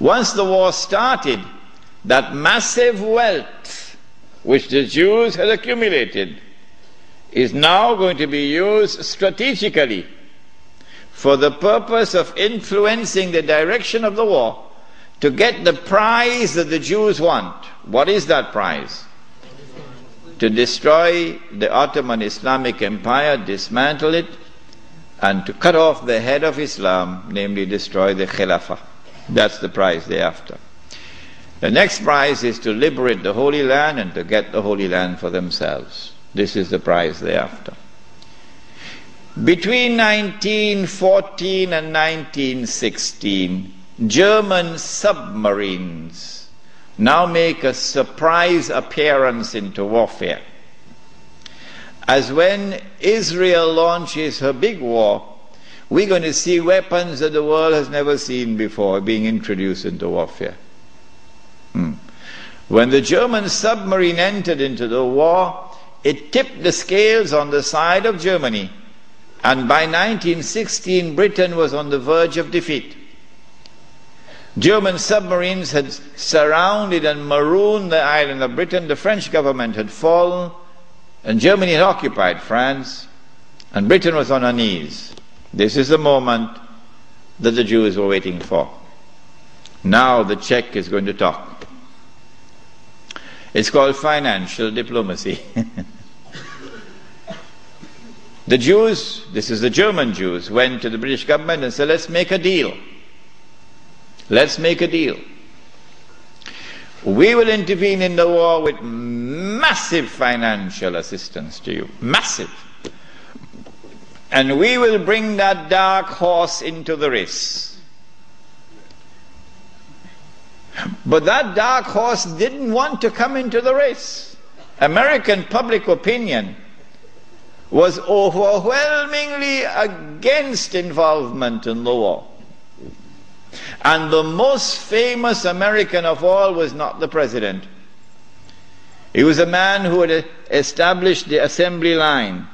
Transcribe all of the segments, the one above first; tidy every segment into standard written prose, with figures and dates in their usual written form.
Once the war started, that massive wealth which the Jews had accumulated is now going to be used strategically for the purpose of influencing the direction of the war to get the prize that the Jews want. What is that prize? To destroy the Ottoman Islamic Empire, dismantle it, and to cut off the head of Islam, namely destroy the Khilafah. That's the prize they're after. The next prize is to liberate the Holy Land and to get the Holy Land for themselves. This is the prize they're after. Between 1914 and 1916, German submarines now make a surprise appearance into warfare. As when Israel launches her big war, we're going to see weapons that the world has never seen before being introduced into warfare. When the German submarine entered into the war, it tipped the scales on the side of Germany, and by 1916 Britain was on the verge of defeat. German submarines had surrounded and marooned the island of Britain. The French government had fallen, and Germany had occupied France, and Britain was on her knees. This is the moment that the Jews were waiting for. Now the Czech is going to talk. It's called financial diplomacy. The Jews, this is the German Jews, went to the British government and said, let's make a deal. Let's make a deal. We will intervene in the war with massive financial assistance to you. Massive. And we will bring that dark horse into the race. But that dark horse didn't want to come into the race. American public opinion was overwhelmingly against involvement in the war. And the most famous American of all was not the president. He was a man who had established the assembly line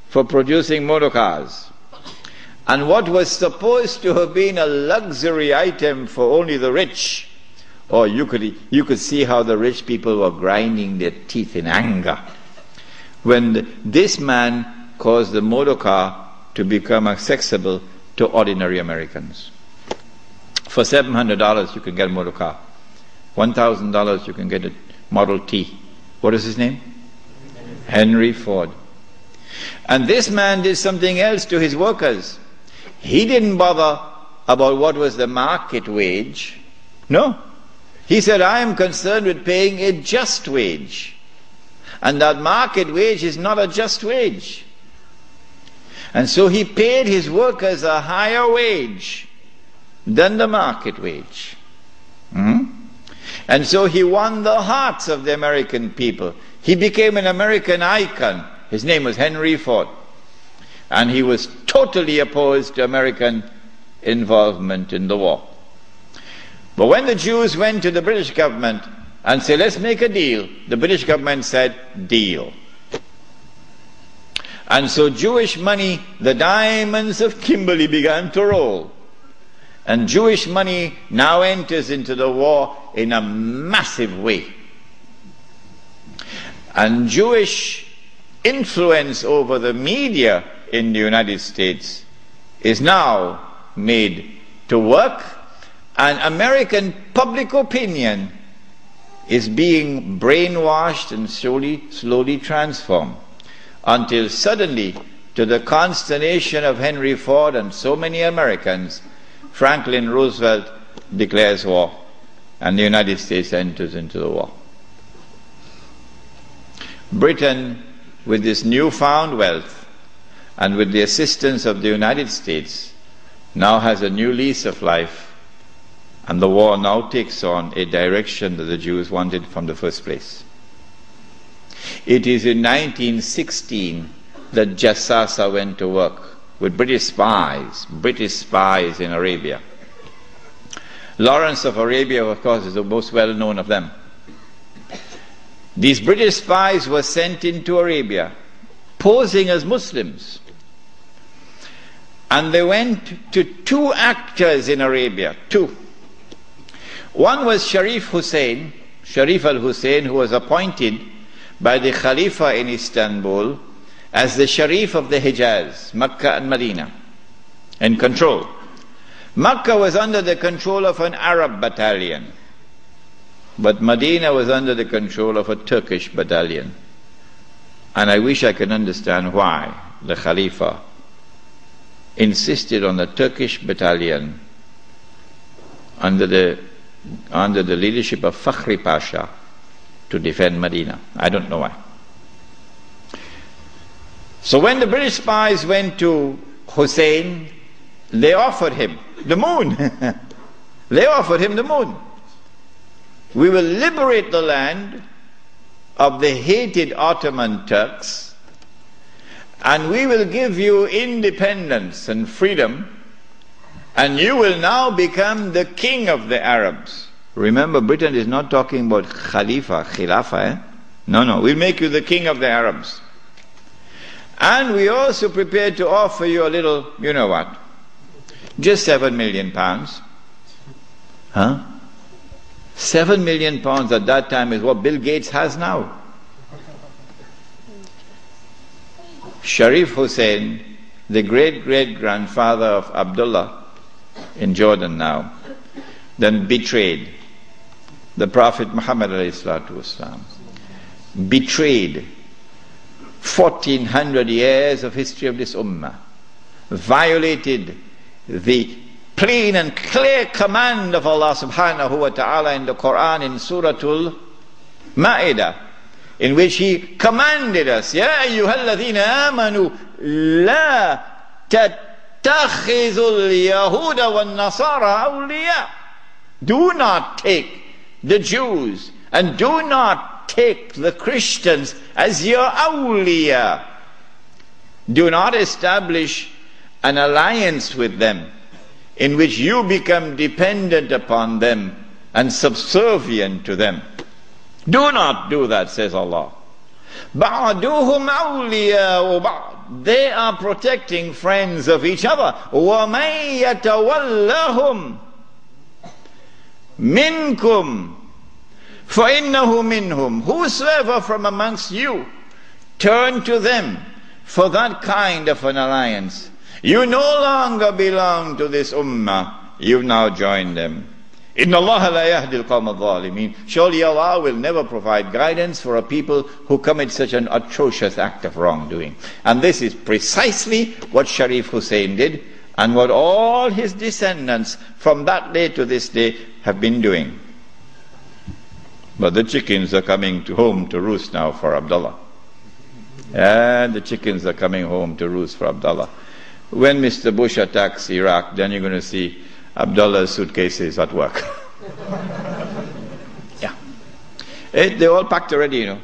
for producing motor cars. And what was supposed to have been a luxury item for only the rich, or you could see how the rich people were grinding their teeth in anger when this man caused the motor car to become accessible to ordinary Americans. For $700 you can get a motor car. $1,000 you can get a Model T. What is his name? Henry Ford. And this man did something else to his workers. He didn't bother about what was the market wage. No. He said, I am concerned with paying a just wage. And that market wage is not a just wage. And so he paid his workers a higher wage than the market wage. And so he won the hearts of the American people. He became an American icon. His name was Henry Ford. And he was totally opposed to American involvement in the war. But when the Jews went to the British government and said, let's make a deal, the British government said, deal. And so Jewish money, the diamonds of Kimberley, began to roll. And Jewish money now enters into the war in a massive way. And Jewish influence over the media in the United States is now made to work, and American public opinion is being brainwashed and slowly transformed, until suddenly, to the consternation of Henry Ford and so many Americans, Franklin Roosevelt declares war, and the United States enters into the war. Britain, with this newfound wealth and with the assistance of the United States, now has a new lease of life, and the war now takes on a direction that the Jews wanted from the first place. It is in 1916 that Jassasa went to work with British spies in Arabia. Lawrence of Arabia, of course, is the most well-known of them. These British spies were sent into Arabia, posing as Muslims. And they went to two actors in Arabia, two, One was Sharif al-Hussein, who was appointed by the Khalifa in Istanbul as the Sharif of the Hijaz, Makkah and Medina, in control. Makkah was under the control of an Arab battalion, but Medina was under the control of a Turkish battalion. And I wish I could understand why the Khalifa insisted on the Turkish battalion under the leadership of Fakhri Pasha to defend Medina. I don't know why. So when the British spies went to Hussein, they offered him the moon. They offered him the moon. We will liberate the land of the hated Ottoman Turks, and we will give you independence and freedom, and you will now become the king of the Arabs. Remember, Britain is not talking about Khilafah. No, we'll make you the king of the Arabs. And we also prepared to offer you a little, you know what, just £7 million. Huh? £7 million at that time is what Bill Gates has now. Sharif Hussein, the great-great-grandfather of Abdullah in Jordan now, then betrayed the Prophet Muhammad ﷺ, betrayed 1400 years of history of this ummah, violated the plain and clear command of Allah subhanahu wa ta'ala in the Quran in Suratul Ma'idah, in which He commanded us, Ya ayyuhalladhina amanu la tattakhizul yahuda wan nasara awliya. Do not take the Jews and do not take the Christians as your awliya. Do not establish an alliance with them in which you become dependent upon them and subservient to them. Do not do that, says Allah. بَعْدُهُمْ أَوْلِيَاءُ بَعْضٍ. They are protecting friends of each other. وَمَنْ يَتَوَلَّهُمْ مِنْكُمْ فَإِنَّهُ مِنْهُمْ. Whosoever from amongst you turn to them for that kind of an alliance, you no longer belong to this ummah, you've now joined them. Inna Allah la yahdi al-qawm al-zalimin. Surely Allah will never provide guidance for a people who commit such an atrocious act of wrongdoing. And this is precisely what Sharif Hussein did, and what all his descendants from that day to this day have been doing. But the chickens are coming home to roost now for Abdullah. And the chickens are coming home to roost for Abdullah. When Mr. Bush attacks Iraq, then you're going to see Abdullah's suitcases at work. Yeah. They're all packed already, you know.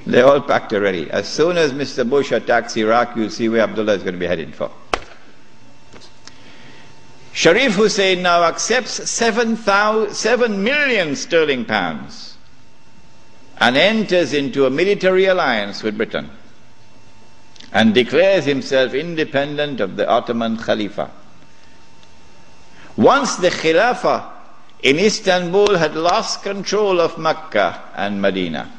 They're all packed already. As soon as Mr. Bush attacks Iraq, you'll see where Abdullah is going to be headed for. Sharif Hussein now accepts 7 million sterling pounds and enters into a military alliance with Britain and declares himself independent of the Ottoman Khalifa. Once the Khilafah in Istanbul had lost control of Mecca and Medina,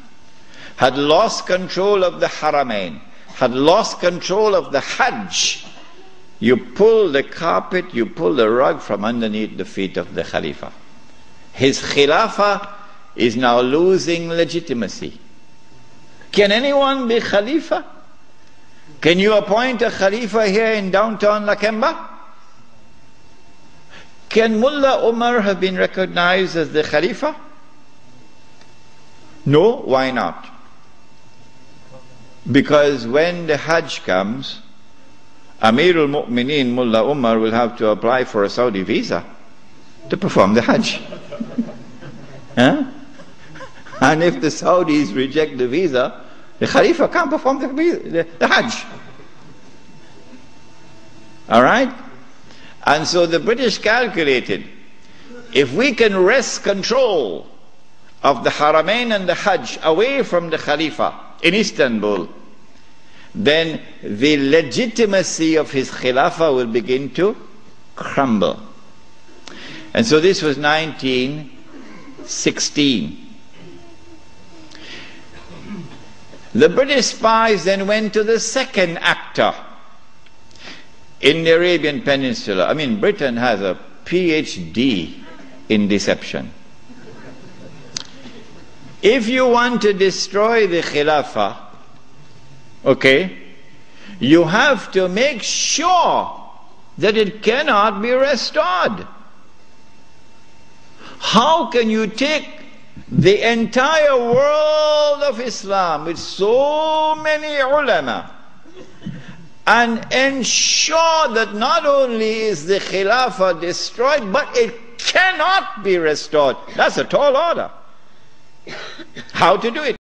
had lost control of the Haramain, had lost control of the Hajj, you pull the carpet, you pull the rug from underneath the feet of the Khalifa. His Khilafah is now losing legitimacy. Can anyone be Khalifa? Can you appoint a Khalifa here in downtown Lakemba? Can Mullah Umar have been recognized as the Khalifa? No, why not? Because when the Hajj comes, Amirul Mu'mineen Mullah Umar will have to apply for a Saudi visa to perform the Hajj. Huh? And if the Saudis reject the visa, the Khalifa can't perform the Hajj. Alright? And so the British calculated, if we can wrest control of the Haramain and the Hajj away from the Khalifa in Istanbul, then the legitimacy of his Khilafah will begin to crumble. And so this was 1916. The British spies then went to the second actor in the Arabian Peninsula. I mean, Britain has a PhD in deception. If you want to destroy the Khilafah, okay, you have to make sure that it cannot be restored. How can you take the entire world of Islam with so many ulama and ensure that not only is the Khilafah destroyed, but it cannot be restored? That's a tall order. How to do it?